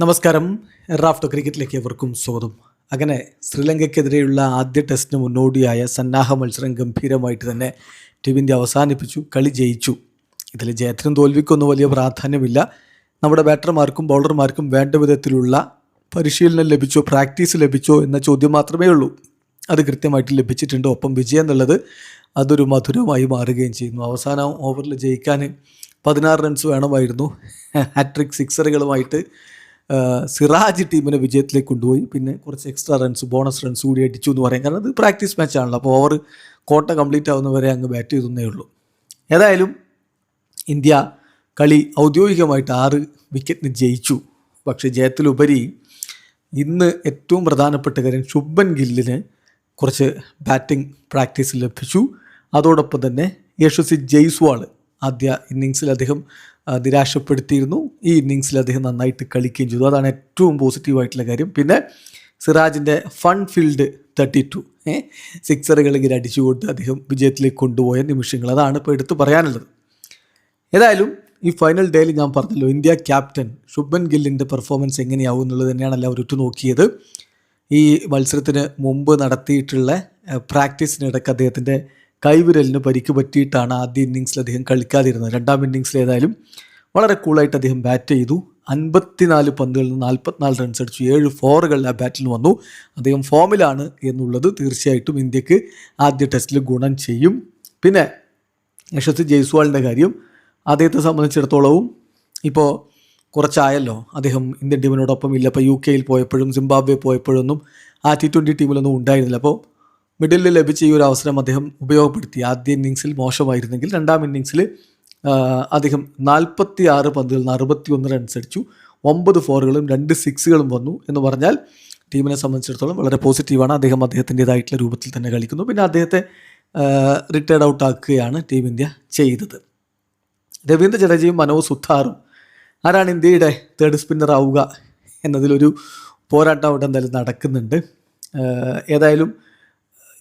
നമസ്കാരം. റാഫ്റ്റോ ക്രിക്കറ്റിലേക്ക് എവർക്കും സ്വാഗതം. അങ്ങനെ ശ്രീലങ്കയ്ക്കെതിരെയുള്ള ആദ്യ ടെസ്റ്റിന് മുന്നോടിയായ സന്നാഹ മത്സരം ഗംഭീരമായിട്ട് തന്നെ ടീം ഇന്ത്യ അവസാനിപ്പിച്ചു. കളി ജയിച്ചു. ഇതിൽ ജയത്തിനും തോൽവിക്കൊന്നും വലിയ പ്രാധാന്യമില്ല. നമ്മുടെ ബാറ്റർമാർക്കും ബൗളർമാർക്കും വേണ്ട വിധത്തിലുള്ള പരിശീലനം ലഭിച്ചോ, പ്രാക്ടീസ് ലഭിച്ചോ എന്ന ചോദ്യം മാത്രമേ ഉള്ളൂ. അത് കൃത്യമായിട്ട് ലഭിച്ചിട്ടുണ്ട്. ഒപ്പം വിജയം എന്നുള്ളത് അതൊരു മധുരമായി മാറുകയും ചെയ്യുന്നു. അവസാനം ഓവറിൽ ജയിക്കാൻ 16 റൺസ് വേണമായിരുന്നു. ഹാട്രിക് സിക്സറുകളുമായിട്ട് സിറാജ് ടീമിനെ വിജയത്തിലേക്ക് കൊണ്ടുപോയി. പിന്നെ കുറച്ച് എക്സ്ട്രാ റൺസ്, ബോണസ് റൺസ് കൂടി അടിച്ചു എന്ന് പറയാം. കാരണം അത് പ്രാക്ടീസ് മാച്ചാണല്ലോ. അപ്പോൾ ഓവർ കോട്ട കംപ്ലീറ്റ് ആവുന്നവരെ അങ്ങ് ബാറ്റ് ചെയ്തേ ഉള്ളൂ. ഏതായാലും ഇന്ത്യ കളി ഔദ്യോഗികമായിട്ട് 6 വിക്കറ്റിന് ജയിച്ചു. പക്ഷേ ജയത്തിലുപരി ഇന്ന് ഏറ്റവും പ്രധാനപ്പെട്ട കാര്യം ശുഭ്മൻ ഗില്ലിന് കുറച്ച് ബാറ്റിംഗ് പ്രാക്ടീസ് ലഭിച്ചു. അതോടൊപ്പം തന്നെ യശസ്വി ജയ്സ്വാൾ ആദ്യ ഇന്നിങ്സിൽ അദ്ദേഹം നിരാശപ്പെടുത്തിയിരുന്നു. ഈ ഇന്നിങ്സിൽ അദ്ദേഹം നന്നായിട്ട് കളിക്കുകയും ചെയ്തു. അതാണ് ഏറ്റവും പോസിറ്റീവായിട്ടുള്ള കാര്യം. പിന്നെ സിറാജിൻ്റെ ഫൺ ഫീൽഡ് 32 സിക്സറുകൾ ഇങ്ങനെ അടിച്ചുകൊണ്ട് അദ്ദേഹം വിജയത്തിലേക്ക് കൊണ്ടുപോയ നിമിഷങ്ങൾ, അതാണ് ഇപ്പോൾ എടുത്തു പറയാനുള്ളത്. ഏതായാലും ഈ ഫൈനൽ ഡേയിൽ ഞാൻ പറഞ്ഞല്ലോ, ഇന്ത്യ ക്യാപ്റ്റൻ ശുഭ്മൻ ഗില്ലിൻ്റെ പെർഫോമൻസ് എങ്ങനെയാവും എന്നുള്ളത് തന്നെയാണ് എല്ലാവരും ഉറ്റുനോക്കിയത്. ഈ മത്സരത്തിന് മുമ്പ് നടത്തിയിട്ടുള്ള പ്രാക്ടീസിനിടയ്ക്ക് അദ്ദേഹത്തിൻ്റെ കൈവിരലിന് പരിക്ക് പറ്റിയിട്ടാണ് ആദ്യ ഇന്നിങ്സിൽ അദ്ദേഹം കളിക്കാതിരുന്നത്. രണ്ടാം ഇന്നിങ്സിൽ ഏതായാലും വളരെ കൂളായിട്ട് അദ്ദേഹം ബാറ്റ് ചെയ്തു. 54 പന്തുകളിൽ നിന്ന് 44 റൺസ് അടിച്ചു. 7 ഫോറുകൾ ആ ബാറ്റിൽ വന്നു. അദ്ദേഹം ഫോമിലാണ് എന്നുള്ളത് തീർച്ചയായിട്ടും ഇന്ത്യക്ക് ആദ്യ ടെസ്റ്റിൽ ഗുണം ചെയ്യും. പിന്നെ യശസ്വി ജയ്സ്വാളിൻ്റെ കാര്യം, അദ്ദേഹത്തെ സംബന്ധിച്ചിടത്തോളവും ഇപ്പോൾ കുറച്ചായല്ലോ അദ്ദേഹം ഇന്ത്യൻ ടീമിനോടൊപ്പം ഇല്ല. ഇപ്പോൾ UK പോയപ്പോഴും സിംബാബ്വെ പോയപ്പോഴൊന്നും ആ T20 ടീമിലൊന്നും ഉണ്ടായിരുന്നില്ല. അപ്പോൾ മിഡിലിൽ ലഭിച്ച ഈ ഒരു അവസരം അദ്ദേഹം ഉപയോഗപ്പെടുത്തി. ആദ്യ ഇന്നിങ്സിൽ മോശമായിരുന്നെങ്കിൽ രണ്ടാം ഇന്നിങ്സിൽ അദ്ദേഹം 46 പന്തുകളിൽ നിന്ന് 61 റൺസ് അടിച്ചു. 9 ഫോറുകളും 2 സിക്സുകളും വന്നു എന്ന് പറഞ്ഞാൽ ടീമിനെ സംബന്ധിച്ചിടത്തോളം വളരെ പോസിറ്റീവാണ്. അദ്ദേഹത്തിൻ്റെതായിട്ടുള്ള രൂപത്തിൽ തന്നെ കളിക്കുന്നു. പിന്നെ അദ്ദേഹത്തെ റിട്ടയർഡ് ഔട്ട് ആക്കുകയാണ് ടീം ഇന്ത്യ ചെയ്തത്. രവീന്ദ്ര ജഡേജയും മനോജ് സുത്താറും ആരാണ് ഇന്ത്യയുടെ തേർഡ് സ്പിന്നർ ആവുക എന്നതിലൊരു പോരാട്ടം അവിടെ എന്തായാലും നടക്കുന്നുണ്ട്. ഏതായാലും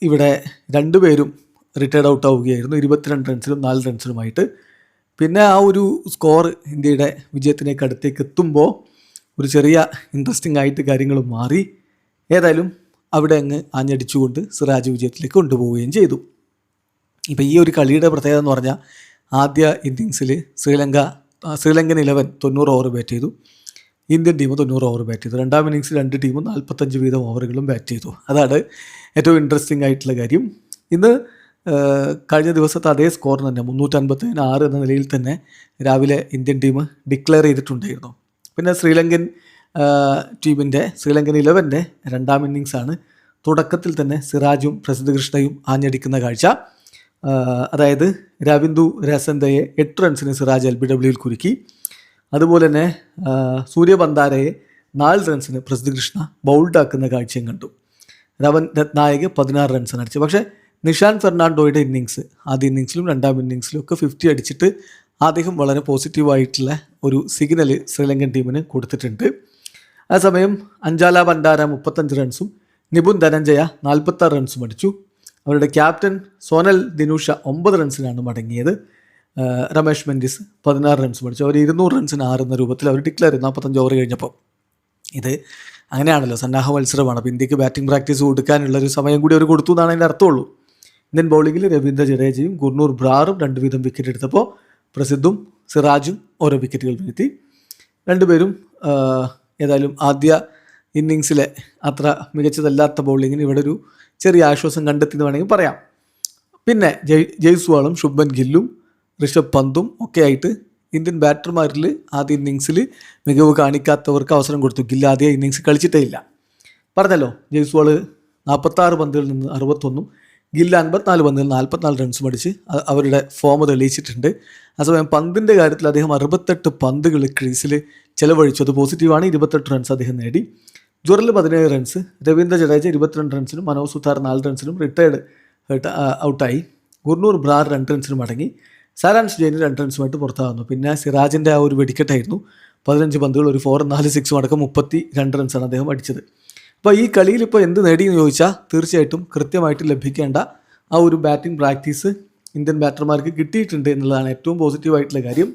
ഇവിടെ രണ്ടുപേരും റിട്ടയർഡ് ഔട്ട് ആവുകയായിരുന്നു, 22 റൺസിലും 4 റൺസിലുമായിട്ട്. പിന്നെ ആ ഒരു സ്കോർ ഇന്ത്യയുടെ വിജയത്തിലേക്ക് അടുത്തേക്ക് എത്തുമ്പോൾ ഒരു ചെറിയ ഇൻട്രസ്റ്റിംഗ് ആയിട്ട് കാര്യങ്ങൾ മാറി. ഏതായാലും അവിടെ അങ്ങ് ആഞ്ഞടിച്ചുകൊണ്ട് സിറാജ് വിജയത്തിലേക്ക് കൊണ്ടുപോവുകയും ചെയ്തു. ഇപ്പോൾ ഈ ഒരു കളിയുടെ പ്രത്യേകത എന്ന് പറഞ്ഞാൽ ആദ്യ ഇന്നിങ്സിൽ ശ്രീലങ്കൻ 11 90 ഓവർ ബാറ്റ് ചെയ്തു. ഇന്ത്യൻ ടീം 90 ഓവർ ബാറ്റ് ചെയ്തു. രണ്ടാം ഇന്നിങ്സിൽ 2 ടീമും 45 വീതം ഓവറുകളും ബാറ്റ് ചെയ്തു. അതാണ് ഏറ്റവും ഇൻട്രസ്റ്റിംഗ് ആയിട്ടുള്ള കാര്യം. ഇന്ന് കഴിഞ്ഞ ദിവസത്തെ അതേ സ്കോർ തന്നെ 356 എന്ന നിലയിൽ തന്നെ രാവിലെ ഇന്ത്യൻ ടീം ഡിക്ലെയർ ചെയ്തിട്ടുണ്ടായിരുന്നു. പിന്നെ ശ്രീലങ്കൻ 11 രണ്ടാം ഇന്നിങ്സാണ്. തുടക്കത്തിൽ തന്നെ സിറാജും പ്രസിദ്ധ് കൃഷ്ണയും ആഞ്ഞടിക്കുന്ന കാഴ്ച. അതായത് രവിന്ദു രസന്തയെ 8 റൺസിന് സിറാജ് LBWയിൽ കുരുക്കി. അതുപോലെ തന്നെ സൂര്യബന്ധാരയെ 4 റൺസിന് പ്രസിദ്ധ് കൃഷ്ണ ബൗൾഡാക്കുന്ന കാഴ്ചയും കണ്ടു. രവൻ രത്നായക് 16 റൺസാണ് അടിച്ചത്. പക്ഷേ നിഷാൻ ഫെർണാണ്ടോയുടെ ഇന്നിങ്സ് ആദ്യ ഇന്നിങ്സിലും രണ്ടാം ഇന്നിങ്സിലും ഒക്കെ 50 അടിച്ചിട്ട് അദ്ദേഹം വളരെ പോസിറ്റീവായിട്ടുള്ള ഒരു സിഗ്നൽ ശ്രീലങ്കൻ ടീമിന് കൊടുത്തിട്ടുണ്ട്. അതേസമയം അഞ്ചാല ബണ്ടാര 35 റൺസും നിപുൻ ധനഞ്ജയ 46 റൺസും അടിച്ചു. അവരുടെ ക്യാപ്റ്റൻ സോനൽ ദിനുഷ 9 റൺസിനാണ് മടങ്ങിയത്. രമേഷ് മെൻഡിസ് 16 റൺസ് അടിച്ചു. അവർ 200 റൺസിന് 6 എന്ന രൂപത്തിൽ അവർ ഡിക്ലെയർ ചെയ്തു 45 ഓവർ കഴിഞ്ഞപ്പോൾ. ഇത് അങ്ങനെയാണല്ലോ, സന്നാഹ മത്സരമാണ്. അപ്പോൾ ഇന്ത്യക്ക് ബാറ്റിംഗ് പ്രാക്ടീസ് കൊടുക്കാനുള്ളൊരു സമയം കൂടി അവർ കൊടുത്തു എന്നാണ് അതിൻ്റെ അർത്ഥമുള്ളൂ. ഇന്ത്യൻ ബൗളിങ്ങിൽ രവീന്ദ്ര ജഡേജയും ഗുർനൂർ ബ്രാറും 2 വീതം വിക്കറ്റ് എടുത്തപ്പോൾ പ്രസിദ്ധും സിറാജും ഓരോ വിക്കറ്റുകൾ വീഴ്ത്തി. രണ്ടുപേരും ഏതായാലും ആദ്യ ഇന്നിങ്സിലെ അത്ര മികച്ചതല്ലാത്ത ബൗളിങ്ങിന് ഇവിടെ ഒരു ചെറിയ ആശ്വാസം കണ്ടെത്തി എന്ന് വേണമെങ്കിൽ പറയാം. പിന്നെ ജയ്സ്വാളും ശുഭ്മൻ ഗില്ലും ഋഷഭ് പന്തും ഒക്കെ ആയിട്ട് ഇന്ത്യൻ ബാറ്റർമാരിൽ ആദ്യ ഇന്നിങ്സിൽ മികവ് കാണിക്കാത്തവർക്ക് അവസരം കൊടുത്തു. ഗില്ല് ആദ്യ ഇന്നിങ്സ് കളിച്ചിട്ടേ ഇല്ല. പറഞ്ഞല്ലോ, ജയ്സ്വാൾ 46 പന്തുകളിൽ നിന്ന് 61, ഗില്ല് 54 പന്തുകളിൽ 44 റൺസും അടിച്ച് അവരുടെ ഫോം തെളിയിച്ചിട്ടുണ്ട്. അതേസമയം പന്തിൻ്റെ കാര്യത്തിൽ അദ്ദേഹം 68 പന്തുകൾ ക്രീസിൽ ചെലവഴിച്ചു. അത് പോസിറ്റീവാണ്. 28 റൺസ് അദ്ദേഹം നേടി. ജുറൽ 17 റൺസ്, രവീന്ദ്ര ജഡേജ 22 റൺസിനും മനോജ് സുത്താർ 4 റൺസിനും റിട്ടയർഡ് ഔട്ടായി. ഗുർനൂർ ബ്രാർ 2 റൺസിനും മടങ്ങി. സാരാംശ് ജെയിന് 2 റൺസുമായിട്ട് പുറത്താകുന്നു. പിന്നെ സിറാജിൻ്റെ ആ ഒരു വെടിക്കെട്ടായിരുന്നു. 15 പന്തുകൾ, ഒരു 4 4 6 അടക്കം 32 റൺസാണ് അദ്ദേഹം അടിച്ചത്. അപ്പോൾ ഈ കളിയിൽ ഇപ്പോൾ എന്ത് നേടിയെന്ന് ചോദിച്ചാൽ തീർച്ചയായിട്ടും കൃത്യമായിട്ട് ലഭിക്കേണ്ട ആ ഒരു ബാറ്റിംഗ് പ്രാക്ടീസ് ഇന്ത്യൻ ബാറ്റർമാർക്ക് കിട്ടിയിട്ടുണ്ട് എന്നുള്ളതാണ് ഏറ്റവും പോസിറ്റീവായിട്ടുള്ള കാര്യം.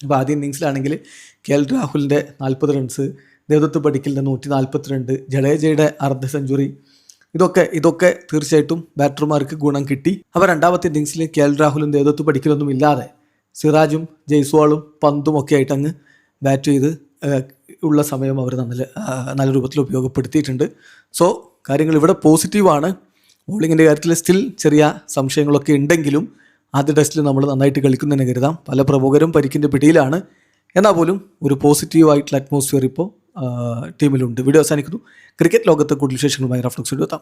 അപ്പോൾ ആദ്യ ഇന്നിങ്സിലാണെങ്കിൽ KL രാഹുലിൻ്റെ 40 റൺസ്, ദേവദത്ത് പടിക്കലിൻ്റെ 142, ജഡേജയുടെ അർദ്ധ സെഞ്ചുറി, ഇതൊക്കെ തീർച്ചയായിട്ടും ബാറ്റർമാർക്ക് ഗുണം കിട്ടി. അപ്പോൾ രണ്ടാമത്തെ ഇന്നിങ്സിൽ കെ.എൽ. രാഹുലും ദേവദത്ത് പടിക്കലൊന്നും ഇല്ലാതെ സിറാജും ജയ്സ്വാളും പന്തും ഒക്കെ ആയിട്ട് അങ്ങ് ബാറ്റ് ചെയ്ത് ഉള്ള സമയം അവർ നല്ല രൂപത്തിൽ ഉപയോഗപ്പെടുത്തിയിട്ടുണ്ട്. സോ കാര്യങ്ങൾ ഇവിടെ പോസിറ്റീവാണ്. ബോളിങ്ങിൻ്റെ കാര്യത്തിൽ സ്റ്റിൽ ചെറിയ സംശയങ്ങളൊക്കെ ഉണ്ടെങ്കിലും ആദ്യ ടെസ്റ്റിൽ നമ്മൾ നന്നായിട്ട് കളിക്കുന്നതിന് കരുതാം. പല പ്രമുഖരും പരിക്കിൻ്റെ പിടിയിലാണ്. എന്നാൽ പോലും ഒരു പോസിറ്റീവായിട്ടുള്ള അറ്റ്മോസ്ഫിയർ ഇപ്പോൾ ടീമിലുണ്ട്. വീഡിയോ അവസാനിക്കുന്നു. ക്രിക്കറ്റ് ലോകത്തെ കൂടുതൽ വിശേഷങ്ങളുമായി റഫ്ലക്സ് എത്താം.